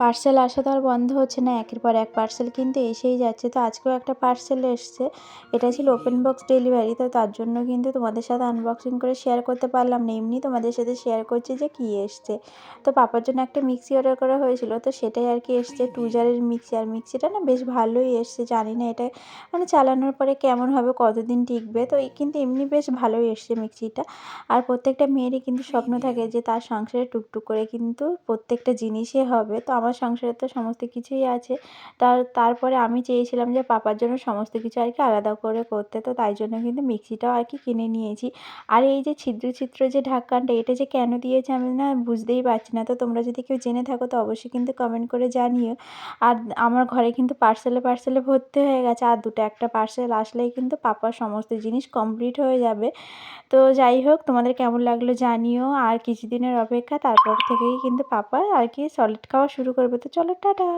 Parcel আসা তো আর বন্ধ হচ্ছে না। একের পর এক পার্সেল কিন্তু এসেই যাচ্ছে। তো আজকেও একটা পার্সেল এসছে। এটা ছিল ওপেন বক্স ডেলিভারি। তো তার জন্য কিন্তু তোমাদের সাথে আনবক্সিং করে শেয়ার করতে পারলাম না। এমনি তোমাদের সাথে শেয়ার করছি যে কী এসছে। তো পাপার জন্য একটা মিক্সি অর্ডার করা হয়েছিল। তো সেটাই আর কি এসছে 2 জারের মিক্সি। আর মিক্সিটা না বেশ ভালোই এসছে। জানি না এটা মানে চালানোর পরে কেমন হবে, কতদিন টিকবে। তো কিন্তু এমনি বেশ ভালোই এসছে মিক্সিটা। আর প্রত্যেকটা মেয়েরই কিন্তু স্বপ্ন থাকে যে তার সংসারে টুকটুক করে কিন্তু প্রত্যেকটা জিনিসই হবে। তো আমার সংসারে তো সমস্ত কিছুই আছে। তারপরে আমি চেয়েছিলাম যে পাপার জন্য সমস্ত কিছু আর কি আলাদা করে করতে। তো তাই জন্য কিন্তু মিক্সিটাও আর কি কিনে নিয়েছি। আর এই যে ছিদ্র ছিদ্র যে ঢাকনটা, এটা যে কেন দিয়েছে আমি না বুঝতেই পারছি না। তো তোমরা যদি কেউ জেনে থাকো তো অবশ্যই কিন্তু কমেন্ট করে জানিও। আর আমার ঘরে কিন্তু পার্সেলে ভর্তি হয়ে গেছে। আর দুটো একটা পার্সেল আসলেই কিন্তু পাপার সমস্ত জিনিস কমপ্লিট হয়ে যাবে। তো যাই হোক, তোমাদের কেমন লাগলো জানিও। আর কিছুদিনের অপেক্ষা, তারপর থেকেই কিন্তু পাপা আর কি সলিড খাওয়া শুরু করবে। তো চলো টাটা।